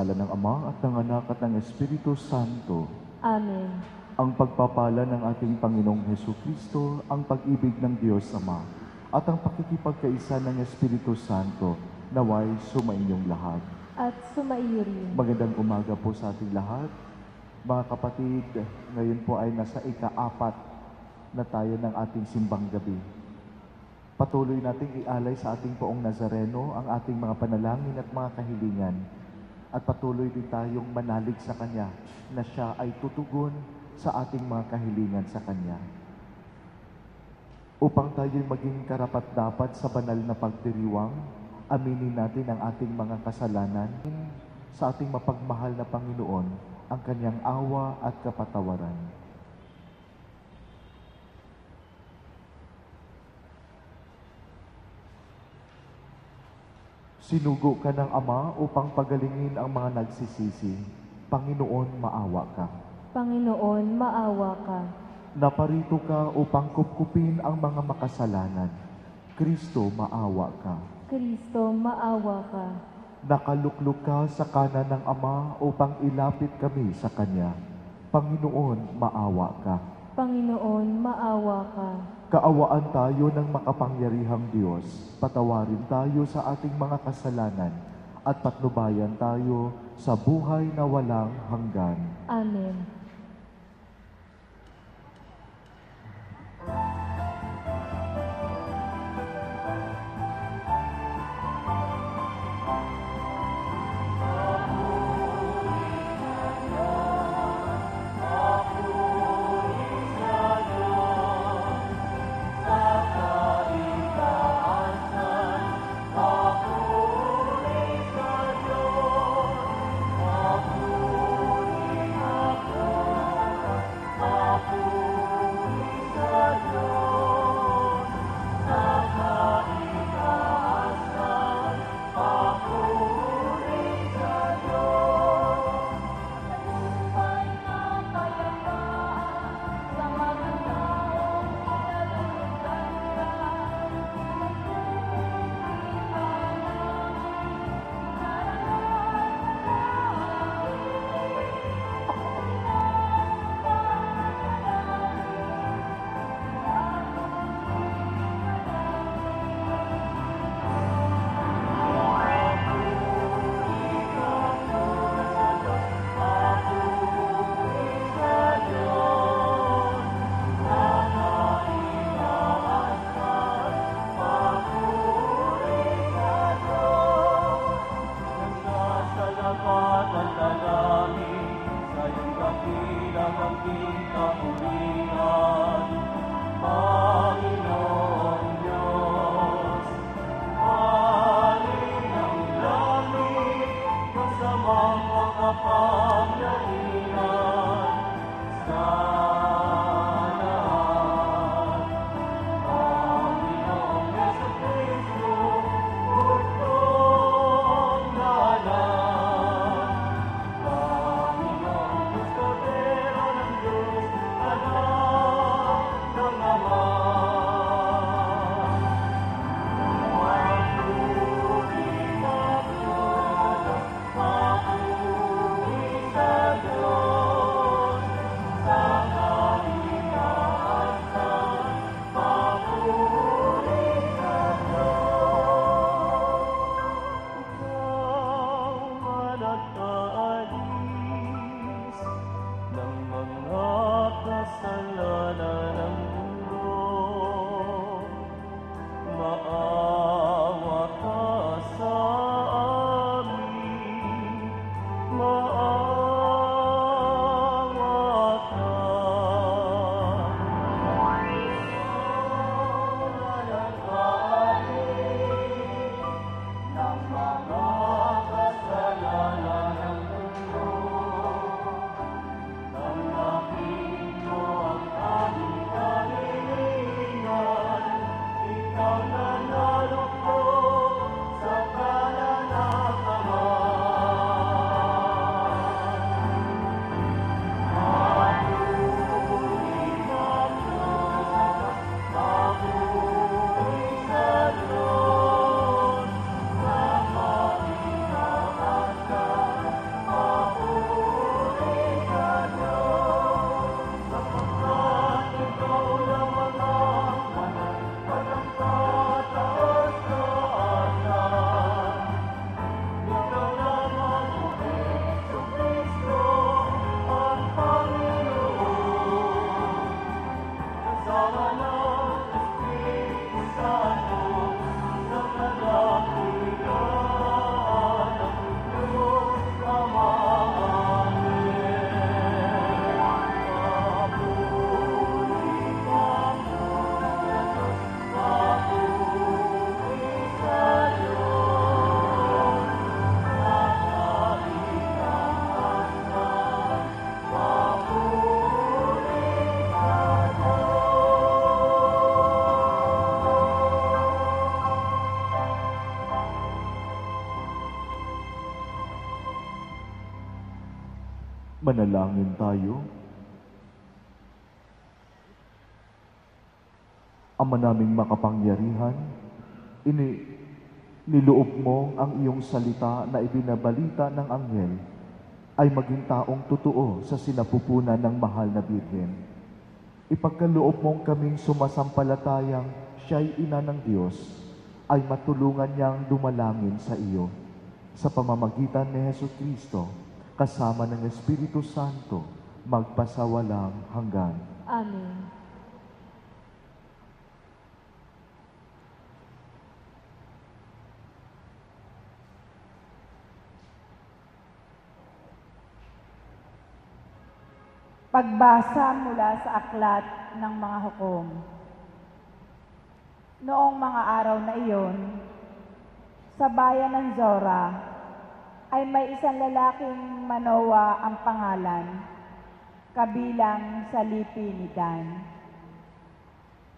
ngalan ng Ama at ng Anak at ng Espiritu Santo. Amen. Ang pagpapala ng ating Panginoong Hesukristo, ang pag-ibig ng Diyos Ama, at ang pakikipagkaisa ng Espiritu Santo, naway sumainyong lahat. At sumaiyo rin. Magandang umaga po sa ating lahat. Mga kapatid, ngayon po ay nasa ika-4 na tayo ng ating simbang gabi. Patuloy nating ialay sa ating Poong Nazareno ang ating mga panalangin at mga kahilingan. At patuloy din tayong manalig sa Kanya na Siya ay tutugon sa ating mga kahilingan sa Kanya. Upang tayo'y maging karapat-dapat sa banal na pagdiriwang, aminin natin ang ating mga kasalanan sa ating mapagmahal na Panginoon, ang Kanyang awa at kapatawaran. Sinugo ka ng Ama upang pagalingin ang mga nagsisisi. Panginoon, maawa ka. Panginoon, maawa ka. Naparito ka upang kupkupin ang mga makasalanan. Kristo, maawa ka. Kristo, maawa ka. Nakaluklok ka sa kanan ng Ama upang ilapit kami sa Kanya. Panginoon, maawa ka. Panginoon, maawa ka. Kaawaan tayo ng makapangyarihang Diyos. Patawarin tayo sa ating mga kasalanan at patnubayan tayo sa buhay na walang hanggan. Amen. Manalangin tayo. Ama naming makapangyarihan, niloob mo ang iyong salita na ibinabalita ng anghel ay maging taong totoo sa sinapupunan ng mahal na Birhen. Ipagkaloob mong kaming sumasampalatayang siya'y ina ng Diyos, ay matulungan niyang dumalangin sa iyo. Sa pamamagitan ni Jesucristo, kasama ng Espiritu Santo, magpasawalang hanggan. Amen. Pagbasa mula sa aklat ng mga hukom. Noong mga araw na iyon, sa bayan ng Zora, ay may isang lalaking Manoa ang pangalan, kabilang sa lipi ni Dan.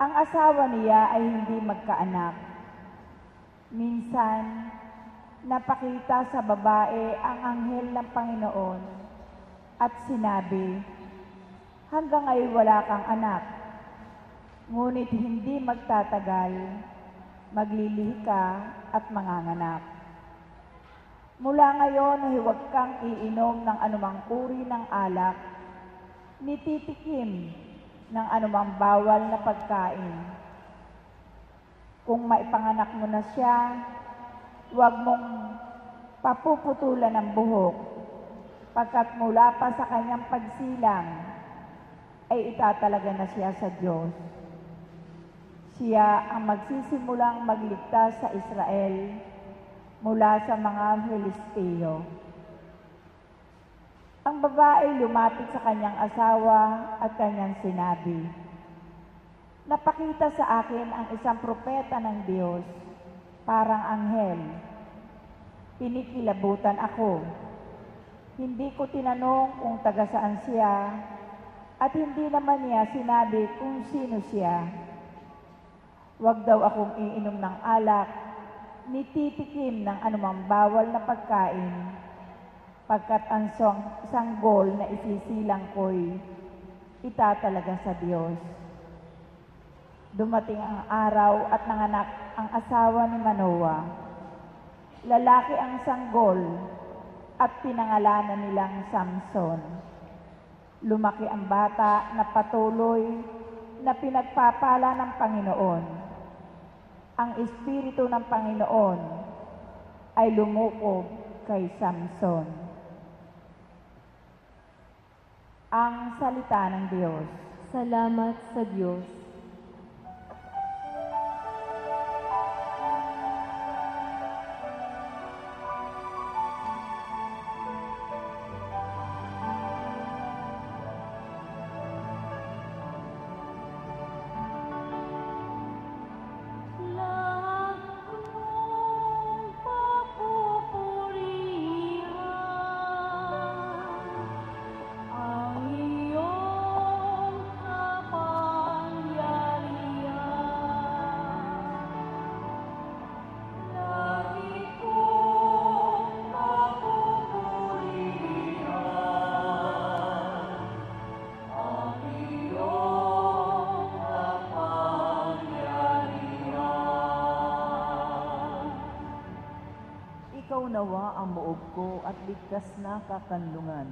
Ang asawa niya ay hindi magkaanak. Minsan, napakita sa babae ang anghel ng Panginoon at sinabi, "Hanggang ngayon wala kang anak, ngunit hindi magtatagal, maglilihi ka at manganganak. Mula ngayon ay huwag kang iinom ng anumang uri ng alak, ni titikim ng anumang bawal na pagkain. Kung maipanganak mo na siya, huwag mong papuputulan ng buhok, pagkat mula pa sa kanyang pagsilang, ay itatalaga na siya sa Diyos. Siya ang magsisimulang magligtas sa Israel mula sa mga Filisteo." Ang babae lumapit sa kanyang asawa at kanyang sinabi, "Napakita sa akin ang isang propeta ng Diyos, parang anghel. Pinikilabutan ako. Hindi ko tinanong kung taga saan siya, at hindi naman niya sinabi kung sino siya. Huwag daw akong iinom ng alak, ni titikim ng anumang bawal na pagkain, pagkat ang sanggol na isisilang ko'y itatalaga sa Diyos." Dumating ang araw at nanganak ang asawa ni Manoa. Lalaki ang sanggol at pinangalanan nilang Samson. Lumaki ang bata na patuloy na pinagpapala ng Panginoon. Ang Espiritu ng Panginoon ay lumukob kay Samson. Ang salita ng Diyos. Salamat sa Diyos. Ikaw nawa ang muog ko at ligtas na kakanlungan,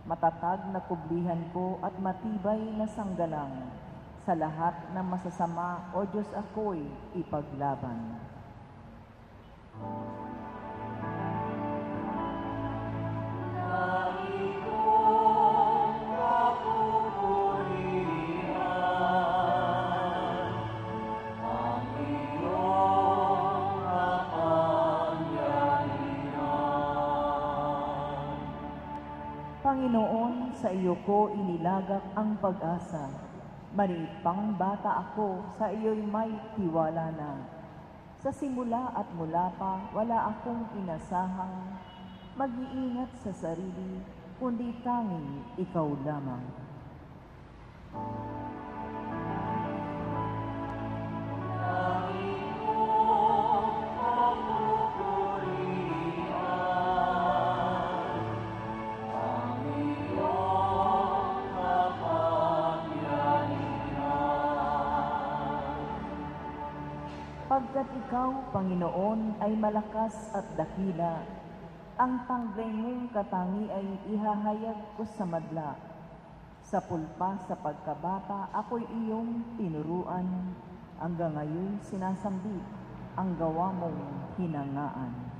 matatag na kublihan ko at matibay na sanggalang. Sa lahat ng masasama, O Diyos, ako'y ipaglaban. Panginoon, sa iyo ko inilagak ang pag-asa. Maliit pang bata ako, sa iyo'y may tiwala na. Sa simula at mula pa, wala akong inasahang mag-iingat sa sarili, kundi tanging ikaw lamang. sapagkat ikaw, Panginoon, ay malakas at dakila. Ang tanggay mong katangi ay ihahayag ko sa madla. Sa pulpa sa pagkabata, ako'y iyong tinuruan. Hanggang ngayon sinasambit ang gawa mong hinangaan.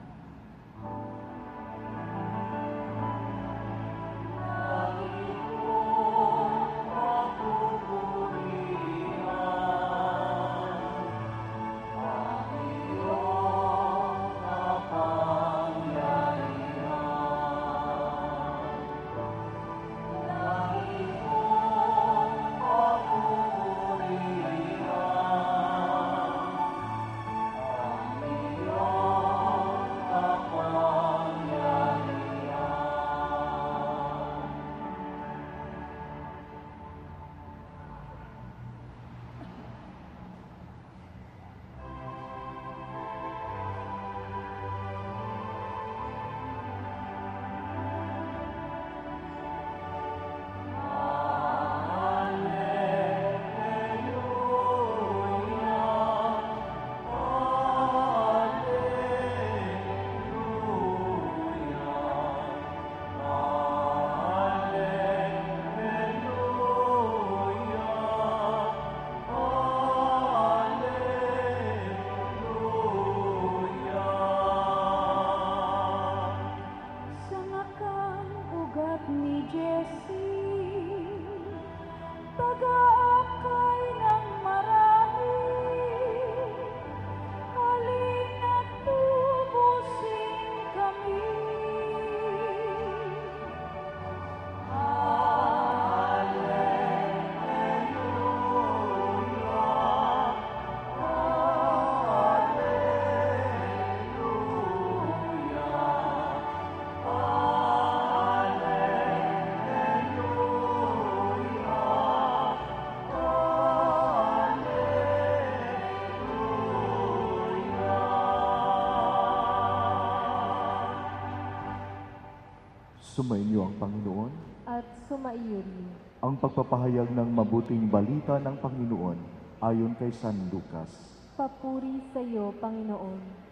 Sumainyo ang Panginoon. At sumaiyo rin. Ang pagpapahayag ng mabuting balita ng Panginoon ayon kay San Lucas. Papuri sa iyo, Panginoon.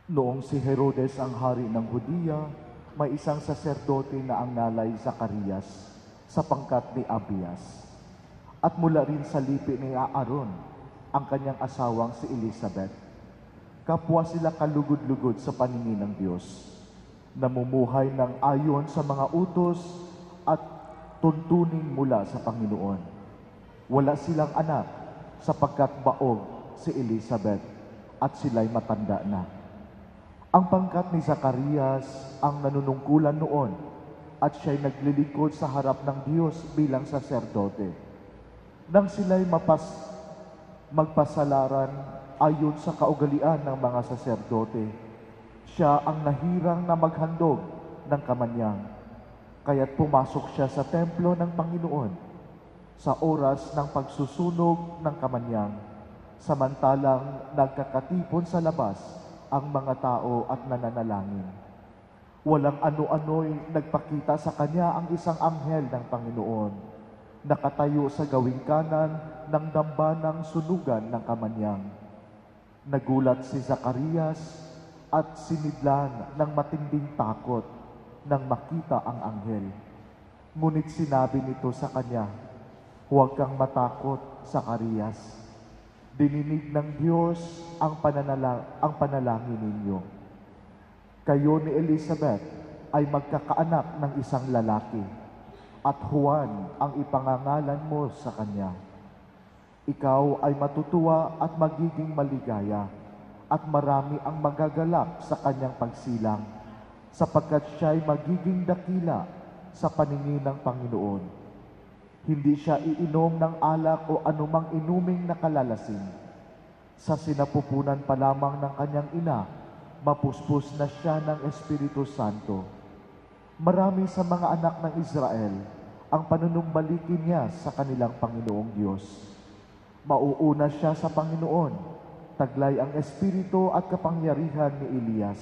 Noong si Herodes ang hari ng Hudiya, may isang saserdote na ang nalay Zacarias sa pangkat ni Abias. At mula rin sa lipi ni Aaron, ang kanyang asawang si Elizabeth. Kapwa sila kalugod-lugod sa paningin ng Diyos, namumuhay ng ayon sa mga utos at tuntunin mula sa Panginoon. Wala silang anak sapagkat baog si Elizabeth at sila'y matanda na. Ang pangkat ni Zacarias ang nanunungkulan noon at siya'y naglilingkod sa harap ng Diyos bilang saserdote. Nang sila'y magpasalaran ayon sa kaugalian ng mga saserdote, siya ang nahirang na maghandog ng kamanyang. Kaya't pumasok siya sa templo ng Panginoon sa oras ng pagsusunog ng kamanyang, samantalang nagkakatipon sa labas ang mga tao at nananalangin. Walang ano-ano'y nagpakita sa kanya ang isang anghel ng Panginoon, nakatayo sa gawing kanan ng dambanang sunugan ng kamanyang. Nagulat si Zacarias at sinidlan ng matinding takot nang makita ang anghel. Ngunit sinabi nito sa kanya, "Huwag kang matakot, Zacarias. Dininig ng Diyos ang panalangin ninyo. Kayo ni Elizabeth ay magkakaanak ng isang lalaki, at Juan ang ipangangalan mo sa kanya. Ikaw ay matutuwa at magiging maligaya, at marami ang magagalak sa kanyang pagsilang, sapagkat siya'y magiging dakila sa paningin ng Panginoon. Hindi siya iinom ng alak o anumang inuming nakalalasin. Sa sinapupunan pa lamang ng kanyang ina, mapuspos na siya ng Espiritu Santo. Marami sa mga anak ng Israel ang panunumbalikin niya sa kanilang Panginoong Diyos. Mauuna siya sa Panginoon, taglay ang espiritu at kapangyarihan ni Elias,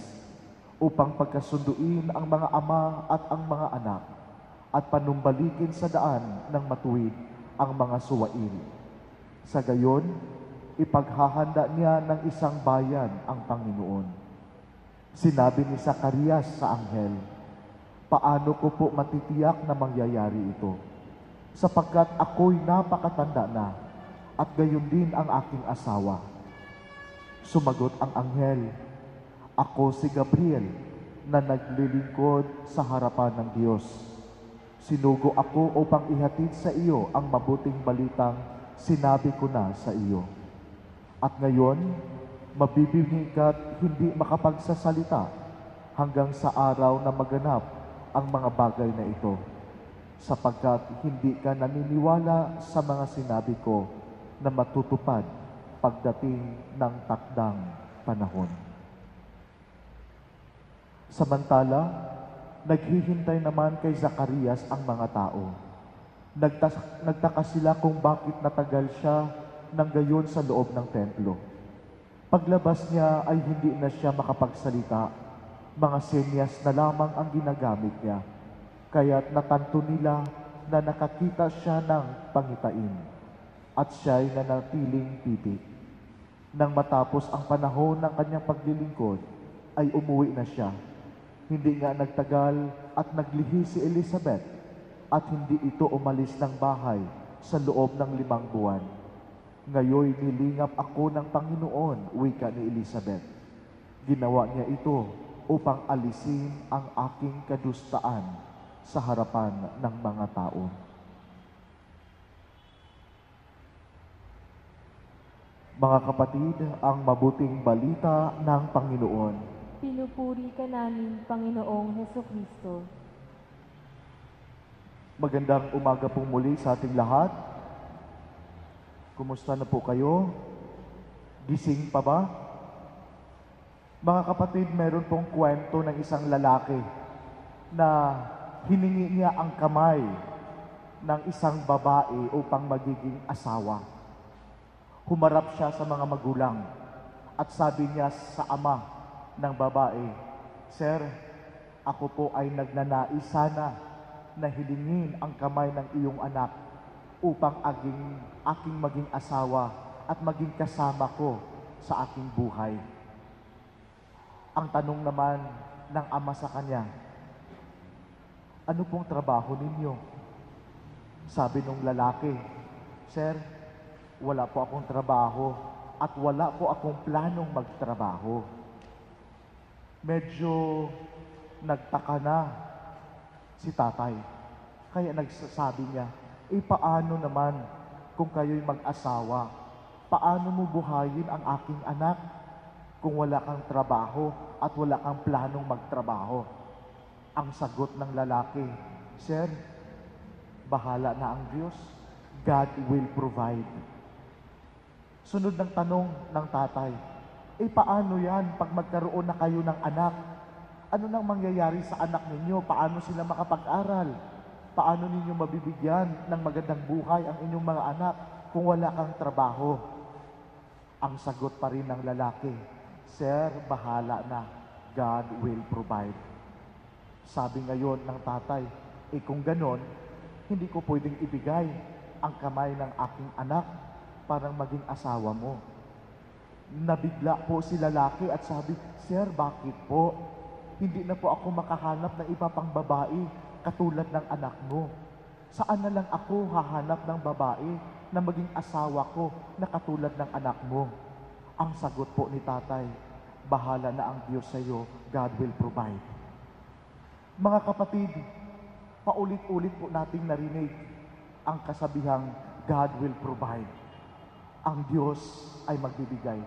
upang pagkasunduin ang mga ama at ang mga anak, at panumbalikin sa daan ng matuwid ang mga suwail. Sa gayon, ipaghahanda niya ng isang bayan ang Panginoon. Sinabi ni Zacarias sa anghel, "Paano ko po matitiyak na mangyayari ito? Sapagkat ako'y napakatanda na, at gayon din ang aking asawa." Sumagot ang anghel, "Ako si Gabriel na naglilingkod sa harapan ng Diyos. Sinugo ako upang ihatid sa iyo ang mabuting balitang sinabi ko na sa iyo. At ngayon, mabibingi ka't hindi makapagsasalita hanggang sa araw na maganap ang mga bagay na ito, sapagkat hindi ka naniniwala sa mga sinabi ko na matutupad pagdating ng takdang panahon." Samantala, naghihintay naman kay Zacarias ang mga tao. Nagtaka sila kung bakit natagal siya ng gayon sa loob ng templo. Paglabas niya ay hindi na siya makapagsalita. Mga senyas na lamang ang ginagamit niya. Kaya't natanto nila na nakakita siya ng pangitain at siya'y nanatiling pipi. Nang matapos ang panahon ng kanyang paglilingkod, ay umuwi na siya. Hindi nga nagtagal at naglihi si Elizabeth at hindi ito umalis ng bahay sa loob ng 5 buwan. "Ngayoy nilingap ako ng Panginoon," wika ni Elizabeth. "Ginawa niya ito upang alisin ang aking kadustaan sa harapan ng mga tao." Mga kapatid, ang mabuting balita ng Panginoon. Pinupuri ka namin, Panginoong Hesukristo. Magandang umaga po muli sa ating lahat. Kumusta na po kayo? Gising pa ba? Mga kapatid, meron pong kwento ng isang lalaki na hiningi niya ang kamay ng isang babae upang magiging asawa. Humarap siya sa mga magulang at sabi niya sa ama ng babae, "Sir, ako po ay nagnanais sana na hilingin ang kamay ng iyong anak upang aking maging asawa at maging kasama ko sa aking buhay." Ang tanong naman ng ama sa kanya, "Ano pong trabaho ninyo?" Sabi nung lalaki, "Sir, wala po akong trabaho at wala po akong planong magtrabaho." Medyo nagtaka na si tatay. Kaya nagsasabi niya, paano naman kung kayo'y mag-asawa? Paano mo buhayin ang aking anak kung wala kang trabaho at wala kang planong magtrabaho? Ang sagot ng lalaki, "Sir, bahala na ang Diyos. God will provide." Sunod ng tanong ng tatay, paano yan pag magkaroon na kayo ng anak? Ano nang mangyayari sa anak ninyo? Paano sila makapag-aral? Paano ninyo mabibigyan ng magandang buhay ang inyong mga anak kung wala kang trabaho? Ang sagot pa rin ng lalaki, "Sir, bahala na. God will provide." Sabi ngayon ng tatay, kung ganon, hindi ko pwedeng ibigay ang kamay ng aking anak para maging asawa mo. Nabigla po si lalaki at sabi, "Sir, bakit po? Hindi na po ako makahanap ng iba pang babae katulad ng anak mo. Saan na lang ako hahanap ng babae na maging asawa ko na katulad ng anak mo?" Ang sagot po ni tatay, "Bahala na ang Diyos sa iyo. God will provide." Mga kapatid, paulit-ulit po nating narinig ang kasabihang God will provide. Ang Diyos ay magbibigay.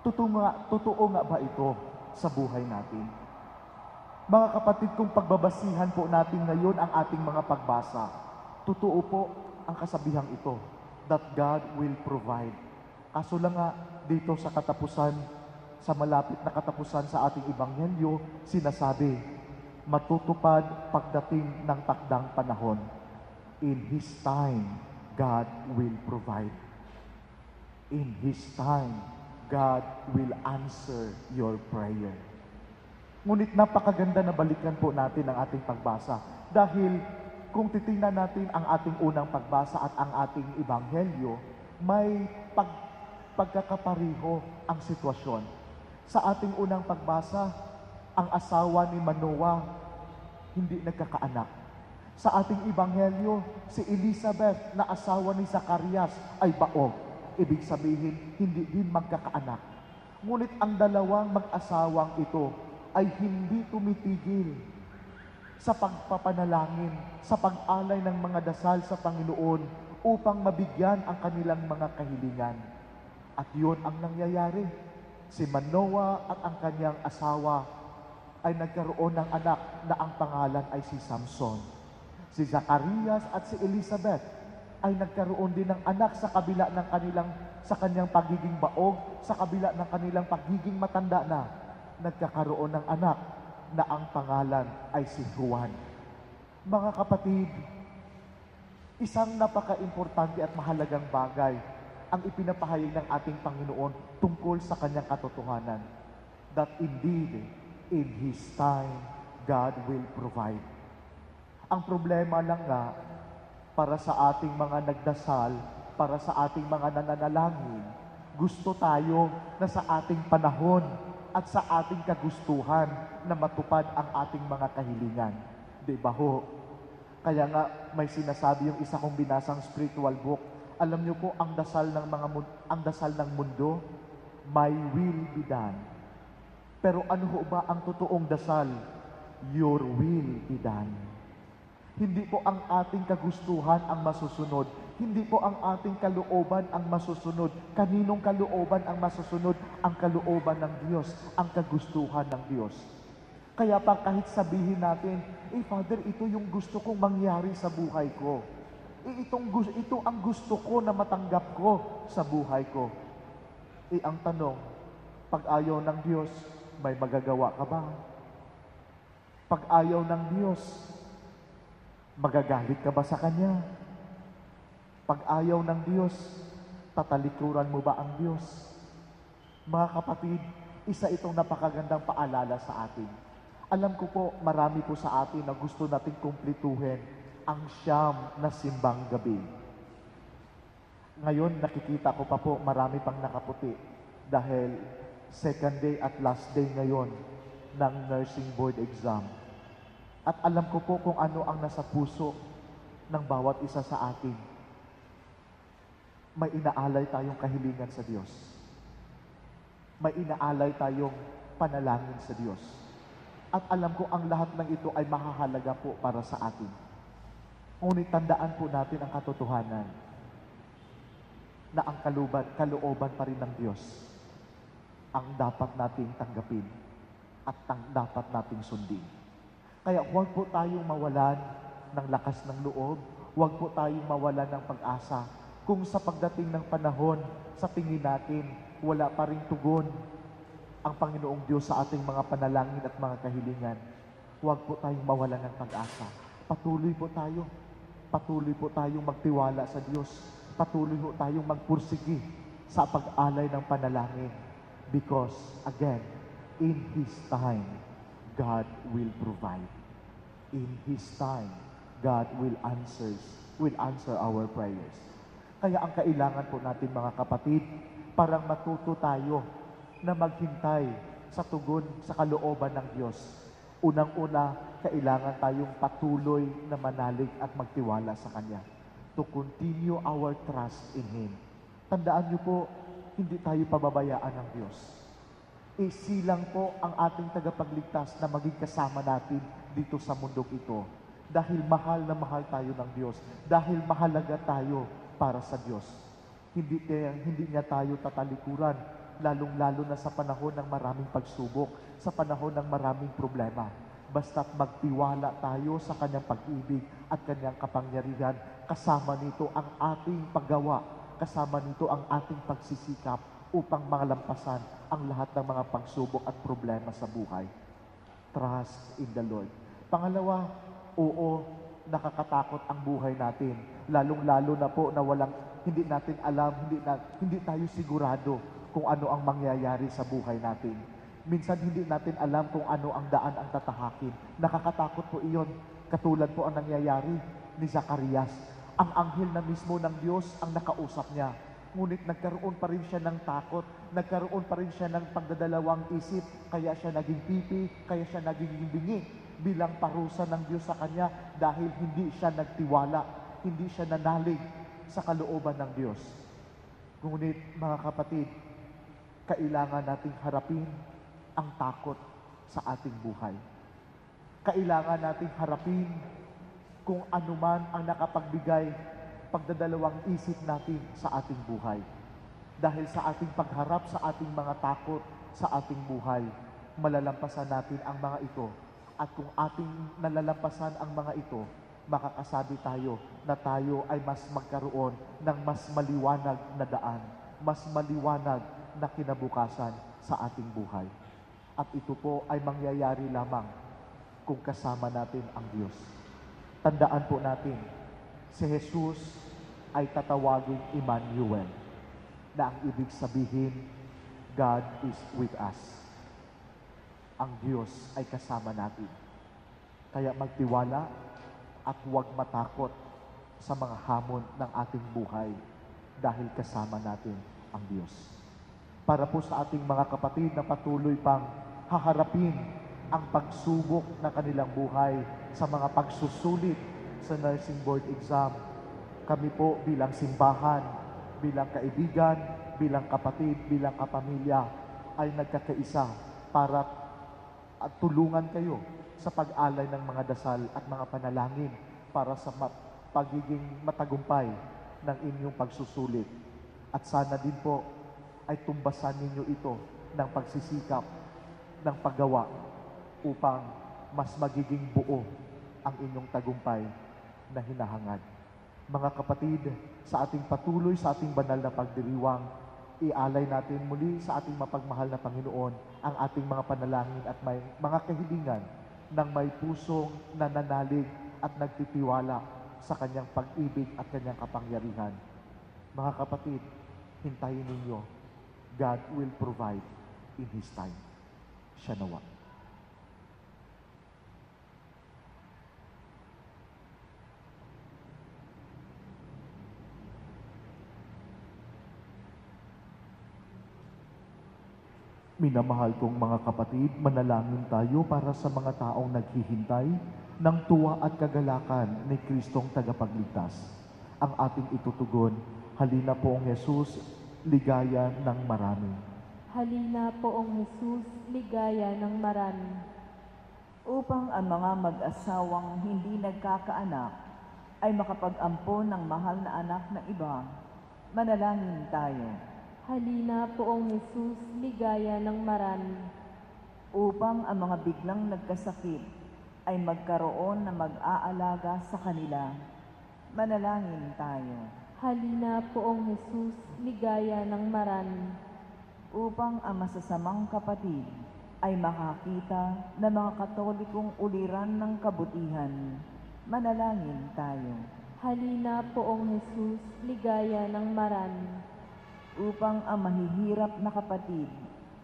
Totoo nga ba ito sa buhay natin? Mga kapatid, kung pagbabasihan po natin ngayon ang ating mga pagbasa, totoo po ang kasabihang ito, that God will provide. Kaso lang nga, dito sa katapusan, sa malapit na katapusan sa ating ebanghelyo, sinasabi, matutupad pagdating ng takdang panahon. In His time, God will provide. In His time, God will answer your prayer. Ngunit napakaganda na balikan po natin ang ating pagbasa. Dahil kung titingnan natin ang ating unang pagbasa at ang ating ebanghelyo, may pagkakapariho ang sitwasyon. Sa ating unang pagbasa, ang asawa ni Manoah hindi nagkakaanak. Sa ating ebanghelyo, si Elizabeth na asawa ni Zacarias ay baog. Ibig sabihin, hindi din magkakaanak. Ngunit ang dalawang mag-asawang ito ay hindi tumitigil sa pagpapanalangin, sa pag-alay ng mga dasal sa Panginoon upang mabigyan ang kanilang mga kahilingan. At yun ang nangyayari. Si Manoah at ang kanyang asawa ay nagkaroon ng anak na ang pangalan ay si Samson. Si Zacarias at si Elizabeth ay nagkaroon din ng anak sa kabila ng kanyang pagiging baog, sa kabila ng kanilang pagiging matanda na, nagkakaroon ng anak na ang pangalan ay si Juan. Mga kapatid, isang napaka-importante at mahalagang bagay ang ipinapahayag ng ating Panginoon tungkol sa kanyang katotohanan, that indeed, in His time, God will provide. Ang problema lang nga, para sa ating mga nagdasal, para sa ating mga nananalangin, gusto tayo na sa ating panahon at sa ating kagustuhan na matupad ang ating mga kahilingan. Di ba ho? Kaya nga may sinasabi yung isa kong binasang spiritual book. Alam niyo po ang dasal ng mundo, my will be done. Pero ano ho ba ang totoong dasal? Your will be done. Hindi po ang ating kagustuhan ang masusunod. Hindi po ang ating kalooban ang masusunod. Kaninong kalooban ang masusunod? Ang kalooban ng Diyos, ang kagustuhan ng Diyos. Kaya pa kahit sabihin natin, Father, ito yung gusto kong mangyari sa buhay ko. Ito ang gusto ko na matanggap ko sa buhay ko. Ang tanong, pag ayaw ng Diyos, may magagawa ka ba? Pag ayaw ng Diyos, magagalit ka ba sa Kanya? Pag ayaw ng Diyos, tatalikuran mo ba ang Diyos? Mga kapatid, isa itong napakagandang paalala sa atin. Alam ko po, marami po sa atin na gusto nating kumplituhin ang siyam na simbang gabi. Ngayon, nakikita ko pa po, marami pang nakaputi dahil second day at last day ngayon ng nursing board exam. At alam ko po kung ano ang nasa puso ng bawat isa sa atin. May inaalay tayong kahilingan sa Diyos. May inaalay tayong panalangin sa Diyos. At alam ko ang lahat ng ito ay mahahalaga po para sa atin. Ngunit tandaan po natin ang katotohanan na ang kalooban pa rin ng Diyos ang dapat nating tanggapin at dapat nating sundin. Kaya huwag po tayong mawalan ng lakas ng loob, huwag po tayong mawalan ng pag-asa. Kung sa pagdating ng panahon, sa tingin natin, wala pa ring tugon ang Panginoong Diyos sa ating mga panalangin at mga kahilingan, huwag po tayong mawalan ng pag-asa. Patuloy po tayong magtiwala sa Diyos. Patuloy po tayong magpursigi sa pag-alay ng panalangin. Because, again, in His time, God will provide. In His time, God will answer our prayers. Kaya ang kailangan po natin mga kapatid, parang matuto tayo na maghintay sa tugon sa kalooban ng Diyos. Unang-una, kailangan tayong patuloy na manalig at magtiwala sa Kanya. To continue our trust in Him. Tandaan niyo po, hindi tayo pababayaan ng Diyos. Silang po ang ating tagapagligtas na maging kasama natin dito sa mundong ito. Dahil mahal na mahal tayo ng Diyos. Dahil mahalaga tayo para sa Diyos. Hindi niya tayo tatalikuran, lalong-lalo na sa panahon ng maraming pagsubok, sa panahon ng maraming problema. Basta't magtiwala tayo sa Kanyang pag-ibig at Kanyang kapangyarihan. Kasama nito ang ating paggawa. Kasama nito ang ating pagsisikap upang malampasan ang lahat ng mga pagsubok at problema sa buhay. Trust in the Lord. Pangalawa, oo, nakakatakot ang buhay natin. Lalong-lalo na po na walang hindi natin alam, hindi tayo sigurado kung ano ang mangyayari sa buhay natin. Minsan hindi natin alam kung ano ang daan ang tatahakin. Nakakatakot po iyon. Katulad po ang nangyayari ni Zacarias. Ang anghel na mismo ng Diyos ang nakausap niya. Ngunit nagkaroon pa rin siya ng takot, nagkaroon pa rin siya ng pagdadalawang isip, kaya siya naging pipi, kaya siya naging bingi bilang parusa ng Diyos sa kanya dahil hindi siya nagtiwala, hindi siya nanalig sa kalooban ng Diyos. Ngunit mga kapatid, kailangan nating harapin ang takot sa ating buhay. Kailangan nating harapin kung anuman ang nakapagbigay pagdadalawang isip natin sa ating buhay. Dahil sa ating pagharap sa ating mga takot sa ating buhay, malalampasan natin ang mga ito. At kung ating nalalampasan ang mga ito, makakasabi tayo na tayo ay mas magkaroon ng mas maliwanag na daan, mas maliwanag na kinabukasan sa ating buhay. At ito po ay mangyayari lamang kung kasama natin ang Diyos. Tandaan po natin, si Jesus ay tatawaging Emmanuel, na ang ibig sabihin, God is with us. Ang Diyos ay kasama natin. Kaya magtiwala at huwag matakot sa mga hamon ng ating buhay dahil kasama natin ang Diyos. Para po sa ating mga kapatid na patuloy pang haharapin ang pagsubok ng kanilang buhay sa mga pagsusulit sa nursing board exam, kami po bilang simbahan, bilang kaibigan, bilang kapatid, bilang kapamilya, ay nagkakaisa para at tulungan kayo sa pag-alay ng mga dasal at mga panalangin para sa pagiging matagumpay ng inyong pagsusulit. At sana din po ay tumbasan ninyo ito ng pagsisikap, ng paggawa upang mas magiging buo ang inyong tagumpay na hinahangad. Mga kapatid, sa ating patuloy, sa ating banal na pagdiriwang, ialay natin muli sa ating mapagmahal na Panginoon ang ating mga panalangin at may mga kahilingan ng may pusong nananalig at nagtitiwala sa kanyang pag-ibig at kanyang kapangyarihan. Mga kapatid, hintayin ninyo. God will provide in His time. Siya nawa. Minamahal kong mga kapatid, manalangin tayo para sa mga taong naghihintay ng tuwa at kagalakan ni Kristong tagapagligtas. Ang ating itutugon, halina poong Jesus, ligaya ng marami. Halina poong Jesus, ligaya ng marami. Upang ang mga mag-asawang hindi nagkakaanak ay makapag-ampon ng mahal na anak na iba, manalangin tayo. Halina poong Jesus, ligaya ng marami. Upang ang mga biglang nagkasakit ay magkaroon na mag-aalaga sa kanila, manalangin tayo. Halina poong Jesus, ligaya ng marami. Upang ang masasamang kapatid ay makakita ng mga Katolikong uliran ng kabutihan, manalangin tayo. Halina poong Jesus, ligaya ng marami. Upang ang mahihirap na kapatid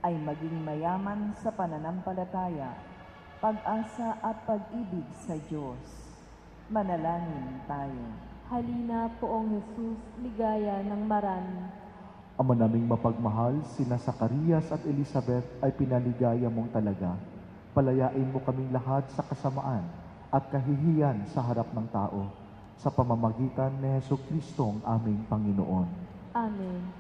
ay maging mayaman sa pananampalataya, pag-asa at pag-ibig sa Diyos, manalangin tayo. Halina poong Jesus, ligaya ng marami. Ama naming mapagmahal, sina Zacarias at Elizabeth ay pinaligaya mong talaga. Palayain mo kaming lahat sa kasamaan at kahihiyan sa harap ng tao, sa pamamagitan ni Jesucristo ang aming Panginoon. Amen.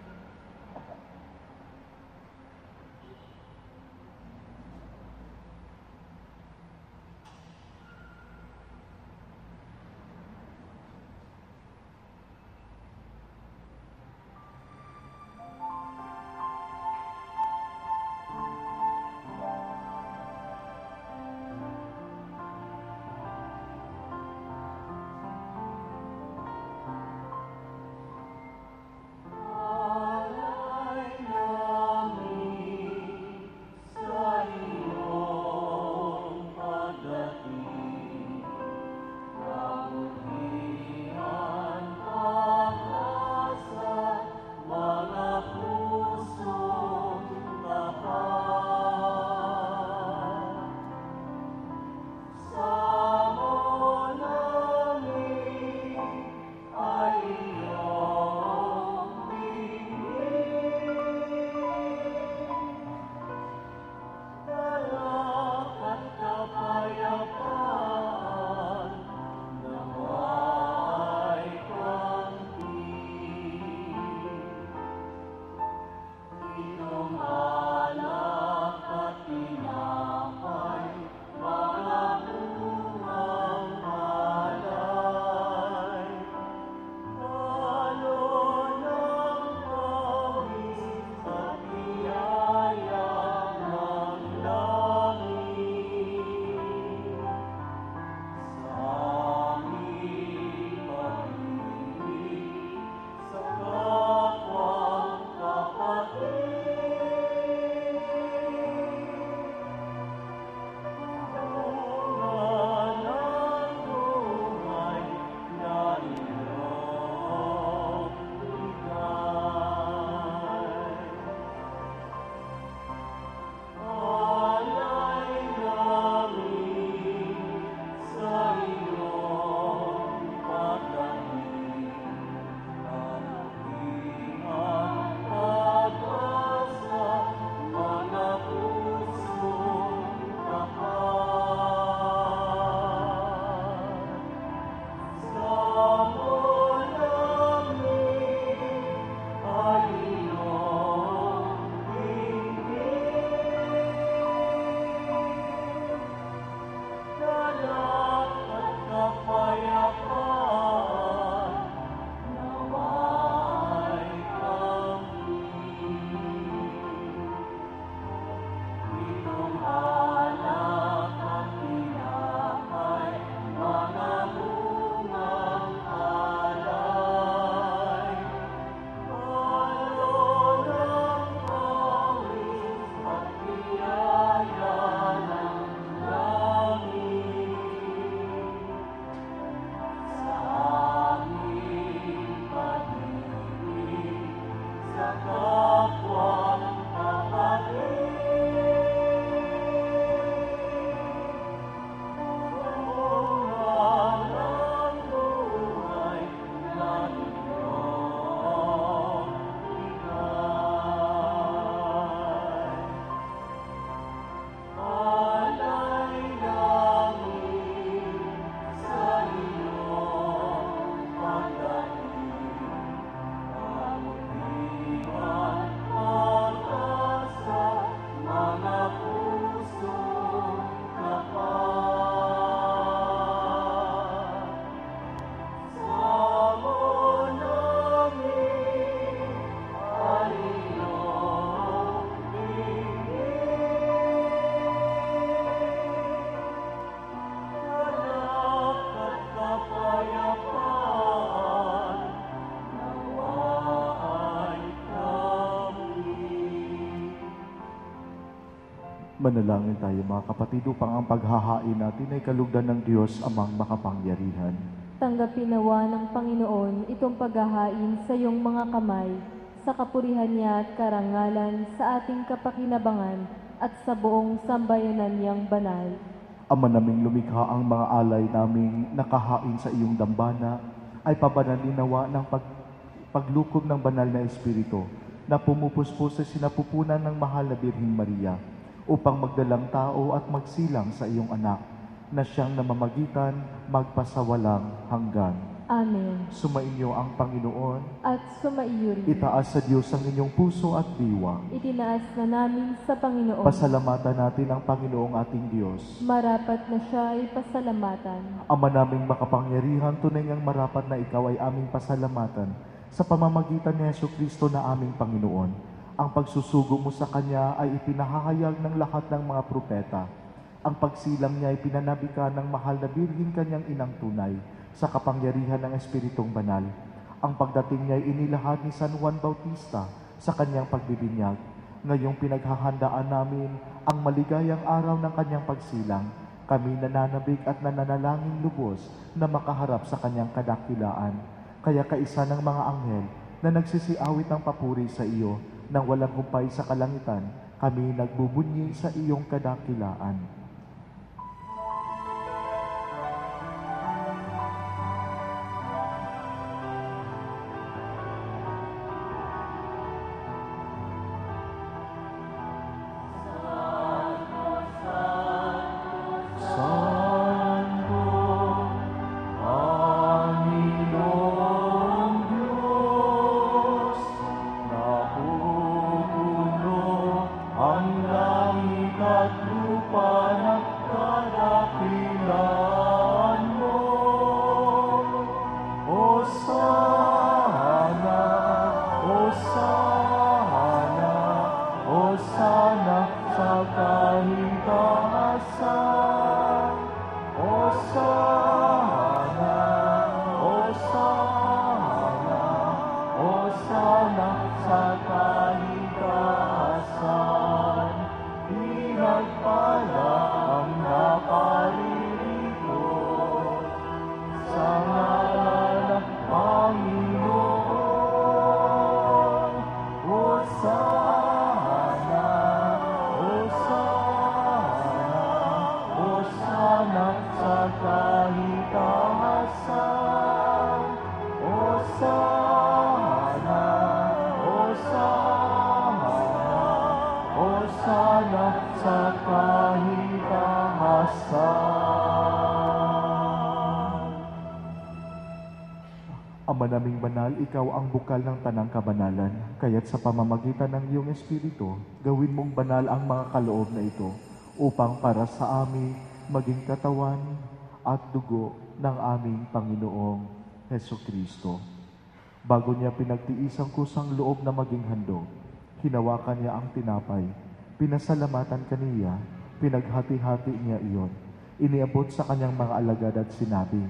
Manalangin tayo mga kapatid upang ang paghahain natin ay kalugdan ng Diyos amang makapangyarihan. Tanggapin nawa ng Panginoon itong paghahain sa iyong mga kamay, sa kapurihan niya at karangalan, sa ating kapakinabangan at sa buong sambayanan niyang banal. Ama naming lumikha ang mga alay naming nakahain sa iyong dambana, ay pabanalin nawa ng paglukob ng banal na Espiritu na pumupuspos sa sinapupunan ng mahal na Birheng Maria upang magdalang tao at magsilang sa iyong anak na siyang namamagitan magpasawalang hanggan. Amen. Sumainyo ang Panginoon. At sumaiyo rin. Itaas sa Diyos ang inyong puso at diwa. Itinaas na namin sa Panginoon. Pasalamatan natin ang Panginoong ating Diyos. Marapat na siya ay pasalamatan. Ama naming makapangyarihan, tunay ngang marapat na ikaw ay aming pasalamatan sa pamamagitan ni Jesucristo na aming Panginoon. Ang pagsusugo mo sa Kanya ay ipinahahayag ng lahat ng mga propeta. Ang pagsilang niya ay pinanabika ng mahal na Birheng Kanyang inang tunay sa kapangyarihan ng Espiritong Banal. Ang pagdating niya ay inilahad ni San Juan Bautista sa kanyang pagbibinyag. Ngayong pinaghahandaan namin ang maligayang araw ng kanyang pagsilang, kami nananabik at nananalangin lubos na makaharap sa kanyang kadakilaan. Kaya kaisa ng mga anghel na nagsisiawit ng papuri sa iyo nang walang humpay sa kalangitan, kami nagbubunyi sa iyong kadakilaan. Ama naming banal, ikaw ang bukal ng tanang kabanalan, kaya't sa pamamagitan ng iyong Espiritu, gawin mong banal ang mga kaloob na ito, upang para sa amin maging katawan at dugo ng aming Panginoong Hesukristo. Bago niya pinagtiis ang kusang loob na maging handog, hinawakan niya ang tinapay, pinasalamatan kaniya, pinaghati-hati niya iyon, iniabot sa kanyang mga alagad at sinabi,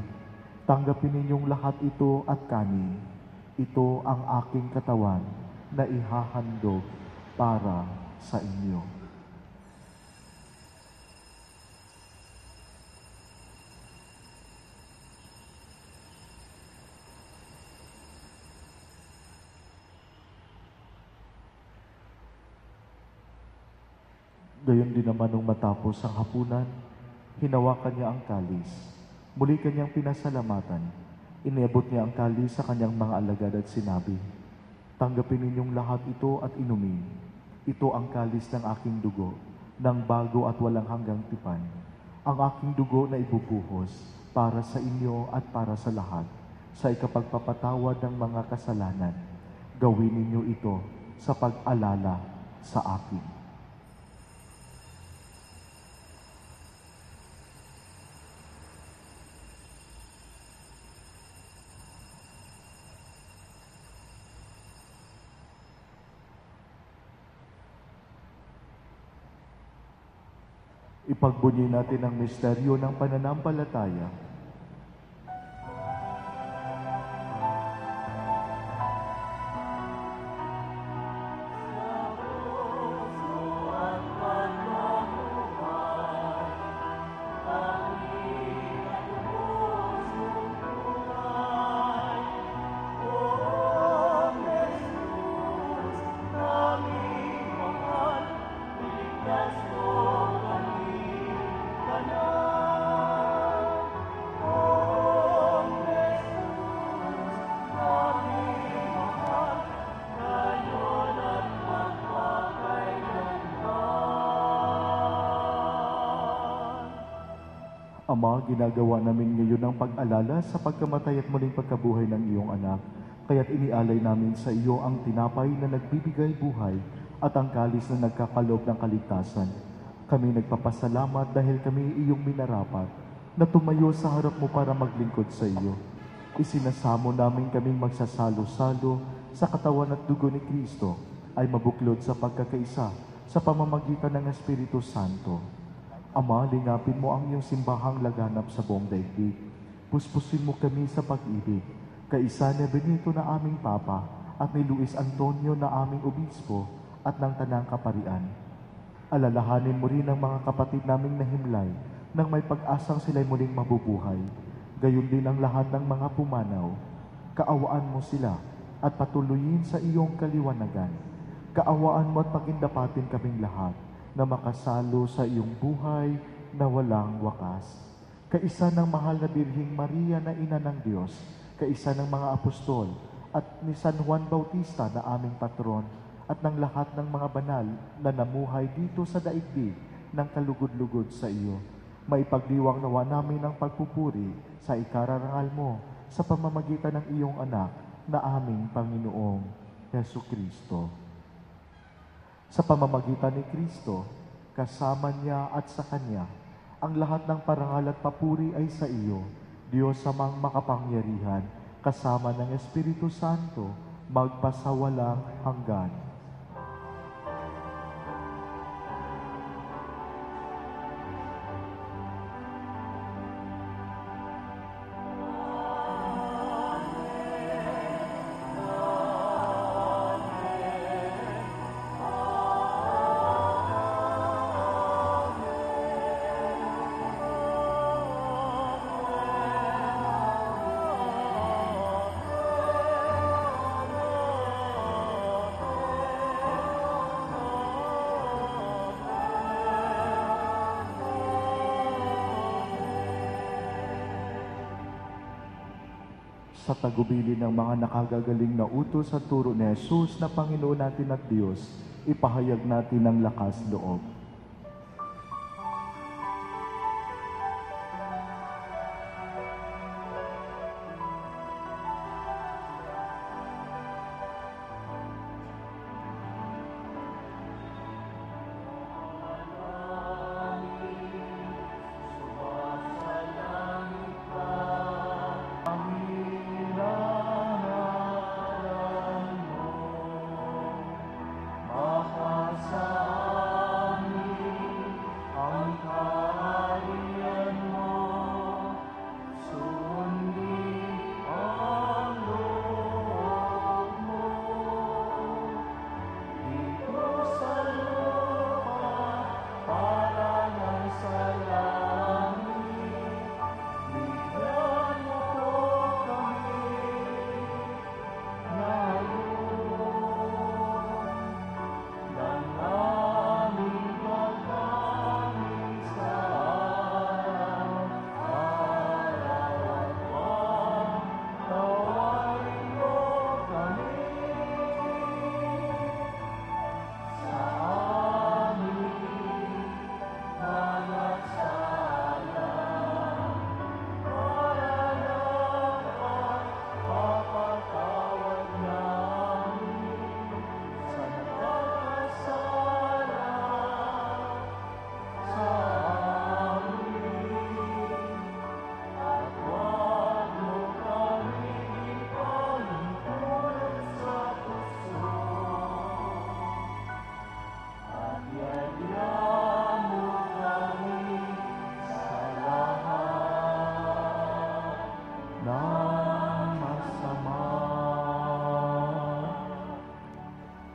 "Tanggapin ninyong lahat ito at kanin. Ito ang aking katawan na ihahandog para sa inyo." Gayon din naman nung matapos ang hapunan, hinawakan niya ang kalis. Muli kanyang pinasalamatan. Iniabot niya ang kalis sa kanyang mga alagad at sinabi, "Tanggapin ninyong lahat ito at inumin. Ito ang kalis ng aking dugo, ng bago at walang hanggang tipan. Ang aking dugo na ibubuhos para sa inyo at para sa lahat, sa ikapagpapatawad ng mga kasalanan. Gawin ninyo ito sa pag-alala sa akin." Ipagbunyi natin ang misteryo ng pananampalataya. Ama, ginagawa namin ngayon ang pag-alala sa pagkamatay at muling pagkabuhay ng iyong anak. Kaya't inialay namin sa iyo ang tinapay na nagbibigay buhay at ang kalis na nagkakaloob ng kaligtasan. Kami nagpapasalamat dahil kami iyong minarapat na tumayo sa harap mo para maglingkod sa iyo. Isinasamo namin kaming magsasalo-salo sa katawan at dugo ni Kristo ay mabuklod sa pagkakaisa sa pamamagitan ng Espiritu Santo. Ama, lingapin mo ang iyong simbahang laganap sa buong daigdig. Puspusin mo kami sa pag-ibig. Kaisa ni Benito na aming Papa at ni Luis Antonio na aming Obispo at ng Tanang Kaparian. Alalahanin mo rin ang mga kapatid naming nahimlay nang may pag-asang sila'y muling mabubuhay. Gayon din ang lahat ng mga pumanaw. Kaawaan mo sila at patuloyin sa iyong kaliwanagan. Kaawaan mo at pagindapatin kaming lahat na makasalo sa iyong buhay na walang wakas. Kaisa ng mahal na Birhing Maria na Ina ng Diyos, kaisa ng mga apostol, at ni San Juan Bautista na aming patron, at ng lahat ng mga banal na namuhay dito sa daigdig ng kalugod-lugod sa iyo. Maipagdiwang nawa namin ang pagpupuri sa ikararangal mo sa pamamagitan ng iyong anak na aming Panginoong Hesu Kristo. Sa pamamagitan ni Kristo, kasama niya at sa Kanya, ang lahat ng parangal at papuri ay sa iyo, Diyos amang makapangyarihan, kasama ng Espiritu Santo, magpasawalang hanggan. Sa tagubili ng mga nakagagaling na utos at turo ni Jesus na Panginoon natin at Diyos, ipahayag natin ang lakas loob.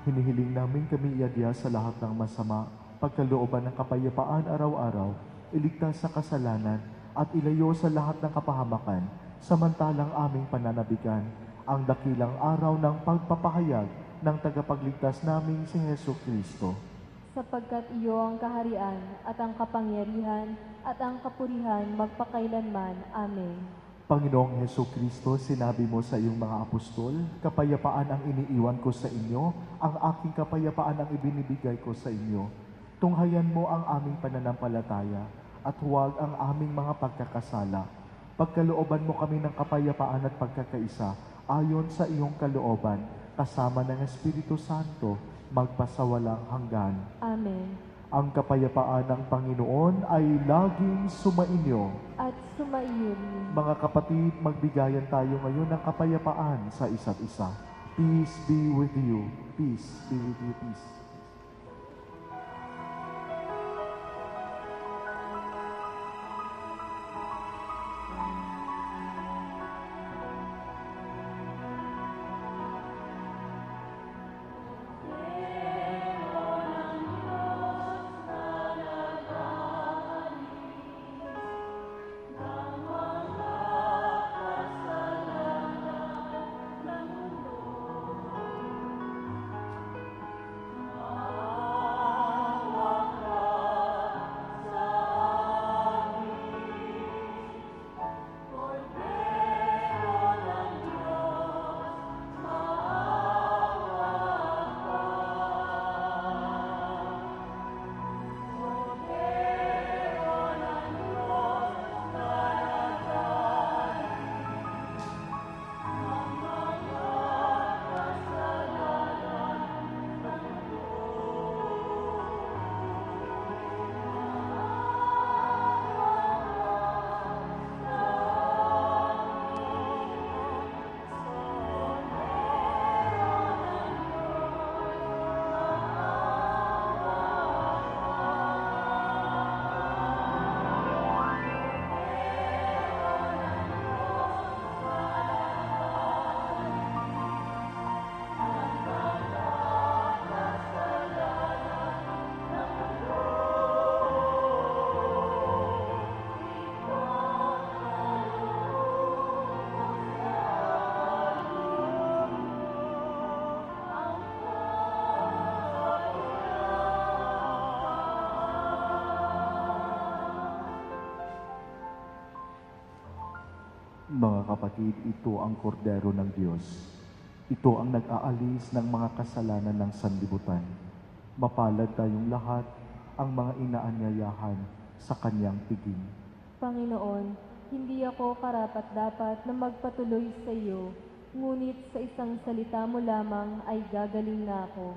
Hinihiling namin kami iadya sa lahat ng masama, pagkalooban ng kapayapaan araw-araw, iligtas sa kasalanan, at ilayo sa lahat ng kapahamakan, samantalang aming pananabikan ang dakilang araw ng pagpapahayag ng tagapagligtas naming si Hesu Kristo. Sapagkat iyo ang kaharian at ang kapangyarihan at ang kapurihan magpakailanman. Amen. Panginoong Hesu Kristo, sinabi mo sa iyong mga apostol, kapayapaan ang iniiwan ko sa inyo, ang aking kapayapaan ang ibinibigay ko sa inyo. Tunghayan mo ang aming pananampalataya at huwag ang aming mga pagkakasala. Pagkalooban mo kami ng kapayapaan at pagkakaisa, ayon sa iyong kalooban, kasama ng Espiritu Santo, magpasawalang hanggan. Amen. Ang kapayapaan ng Panginoon ay laging sumainyo. At sumaiyo rin. Mga kapatid, magbigayan tayo ngayon ng kapayapaan sa isa't isa. Peace be with you. Peace be with you. Peace. Mga kapatid, ito ang kordero ng Diyos. Ito ang nag-aalis ng mga kasalanan ng sanlibutan. Mapalad tayong lahat ang mga inaanyayahan sa kanyang piging. Panginoon, hindi ako karapat-dapat na magpatuloy sa iyo, ngunit sa isang salita mo lamang ay gagaling na ako.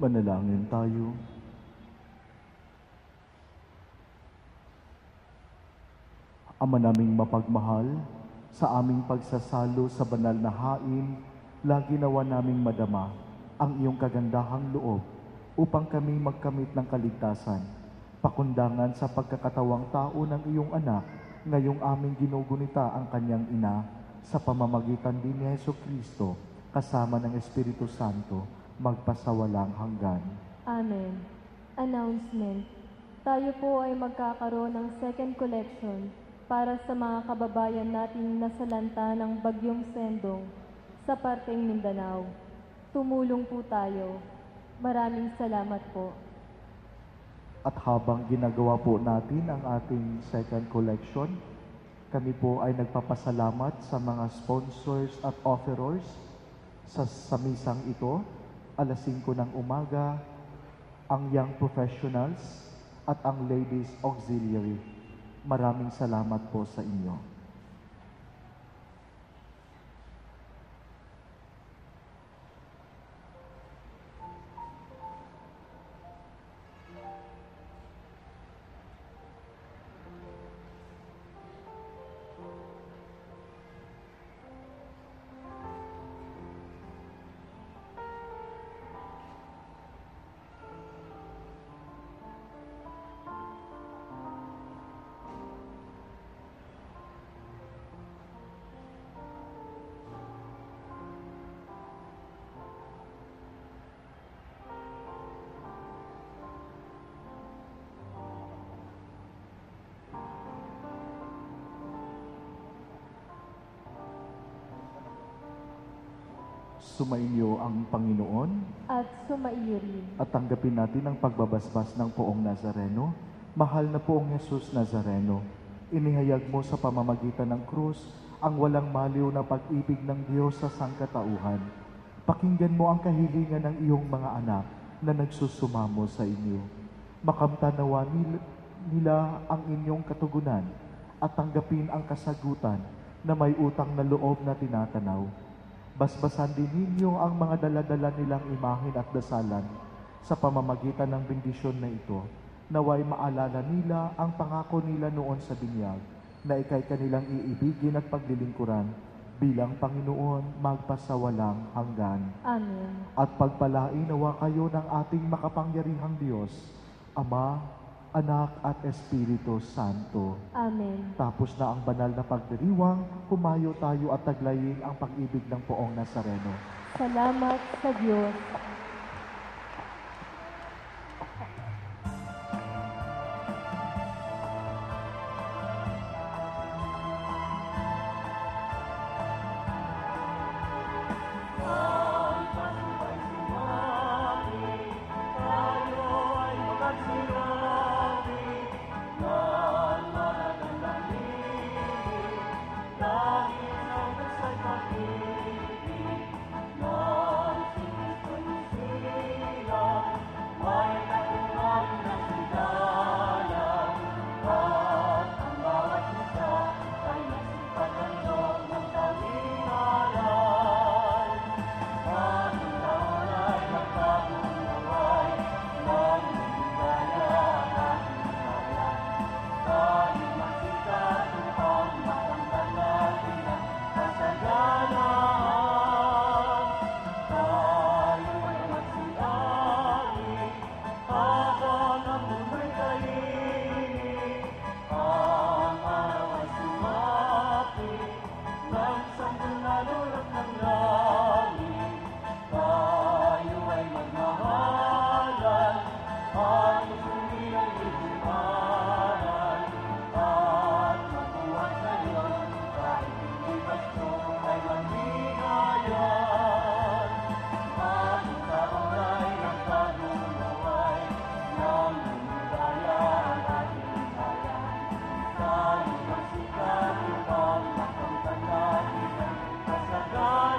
Manalangin tayo. Ama naming mapagmahal, sa aming pagsasalo sa banal na hain, lagi nawa naming madama ang iyong kagandahang loob upang kami magkamit ng kaligtasan, pakundangan sa pagkakatawang tao ng iyong anak, ngayong aming ginugunita ang kanyang ina, sa pamamagitan din ni Jesucristo, kasama ng Espiritu Santo, magpasawalang hanggan. Amen. Announcement. Tayo po ay magkakaroon ng second collection para sa mga kababayan nating nasalanta ng Bagyong Sendong sa parteng Mindanao. Tumulong po tayo. Maraming salamat po. At habang ginagawa po natin ang ating second collection, kami po ay nagpapasalamat sa mga sponsors at offerers sa misang ito, alas 5 ng umaga, ang Young Professionals at ang Ladies Auxiliary. Maraming salamat po sa inyo. Sumainyo ang Panginoon At sumaiyo rin. at tanggapin natin ang pagbabasbas ng Poong Nazareno. Mahal na Poong Jesus Nazareno, inihayag mo sa pamamagitan ng krus ang walang maliw na pag-ibig ng Diyos sa sangkatauhan. Pakinggan mo ang kahilingan ng iyong mga anak na nagsusumamo sa inyo. Makamtanawa nila ang inyong katugunan at tanggapin ang kasagutan na may utang na loob na tinatanaw. Basbasan din ninyo ang mga daladala nilang imahen at dasalan sa pamamagitan ng bendisyon na ito, naway maalala nila ang pangako nila noon sa binyag na ikay kanilang iibigin at paglilingkuran bilang Panginoon magpasawalang hanggan. Amen. At pagpalain nawa kayo ng ating makapangyarihang Diyos, Ama, Anak at Espiritu Santo. Amen. Tapos na ang banal na pagdiriwang, humayo tayo at taglayin ang pag-ibig ng Poong Nazareno. Salamat sa Diyos. God.